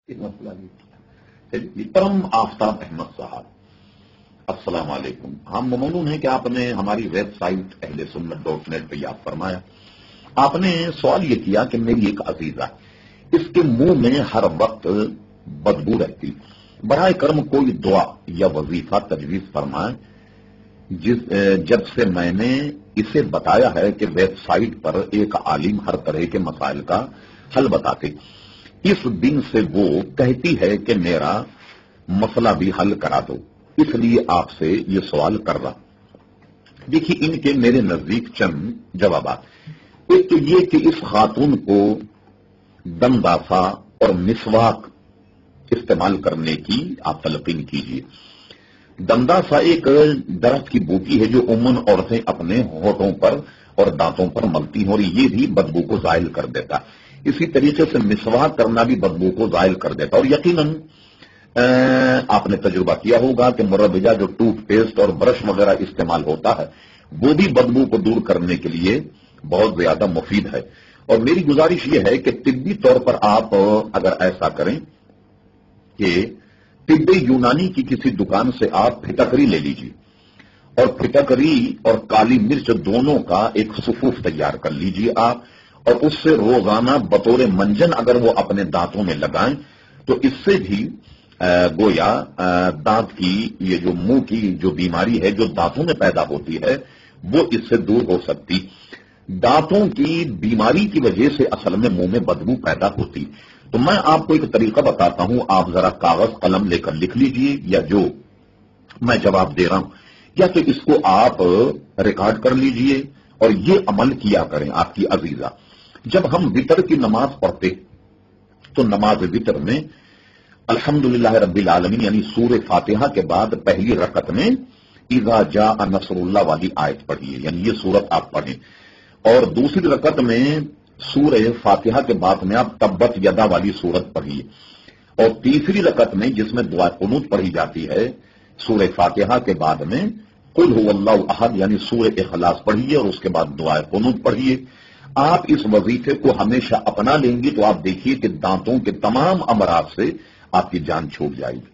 ایک مسئلہ یہ پرم آفتاب احمد صاحب، السلام علیکم. ہم ممنون ہیں کہ آپ نے ہماری ویب سائٹ اہل سنت .net پہ یاد فرمایا. آپ نے سوال یہ کیا کہ میری ایک عزیزہ، اس کے منہ میں ہر وقت بدبو رہتی، برائے کرم کوئی دعا یا وظیفہ تجویز فرمائیں. جب سے میں نے اسے بتایا ہے کہ ویب سائٹ پر ایک عالم ہر طرح کے مسائل کا حل بتاتے، اس دن سے وہ کہتی ہے کہ میرا مسئلہ بھی حل کرا دو، اس لیے آپ سے یہ سوال کر رہا. دیکھیے، ان کے میرے نزدیک چند جوابات. ایک تو یہ کہ اس خاتون کو دنداسا اور مسواک استعمال کرنے کی آپ تلقین کیجیے. دنداسا ایک درخت کی بوٹی ہے جو عموماً عورتیں اپنے ہونٹوں پر اور دانتوں پر ملتی ہیں، اور یہ بھی بدبو کو زائل کر دیتا. اسی طریقے سے مسواک کرنا بھی بدبو کو زائل کر دیتا. اور یقیناً آپ نے تجربہ کیا ہوگا کہ مربجہ جو ٹوتھ پیسٹ اور برش وغیرہ استعمال ہوتا ہے وہ بھی بدبو کو دور کرنے کے لیے بہت زیادہ مفید ہے. اور میری گزارش یہ ہے کہ طبی طور پر آپ اگر ایسا کریں کہ طب یونانی کی کسی دکان سے آپ پھٹکری لے لیجیے، اور پھٹکری اور کالی مرچ دونوں کا ایک صفوف تیار کر لیجیے آپ، اور اس سے روزانہ بطور منجن اگر وہ اپنے دانتوں میں لگائیں تو اس سے بھی گویا دانت کی یہ جو منہ کی جو بیماری ہے جو دانتوں میں پیدا ہوتی ہے وہ اس سے دور ہو سکتی. دانتوں کی بیماری کی وجہ سے اصل میں منہ میں بدبو پیدا ہوتی. تو میں آپ کو ایک طریقہ بتاتا ہوں، آپ ذرا کاغذ قلم لے کر لکھ لیجئے، یا جو میں جواب دے رہا ہوں یا تو اس کو آپ ریکارڈ کر لیجئے اور یہ عمل کیا کریں. آپ کی عزیزہ، جب ہم وتر کی نماز پڑھتے تو نماز وتر میں الحمدللہ رب العالمین یعنی سورہ فاتحہ کے بعد پہلی رکعت میں اذا جاء نصر اللہ والی آیت پڑھیے، یعنی یہ سورت آپ پڑھیں، اور دوسری رکعت میں سورہ فاتحہ کے بعد میں آپ تبت یدا والی سورت پڑھیے، اور تیسری رکعت میں جس میں دعا قنوت پڑھی جاتی ہے سورہ فاتحہ کے بعد میں قل هو اللہ احد یعنی سورہ اخلاص پڑھیے، اور اس کے بعد دعا قنوت پڑھیے. آپ اس وظیفے کو ہمیشہ اپنا لیں گی تو آپ دیکھیے کہ دانتوں کے تمام امراض سے آپ کی جان چھوٹ جائے گی.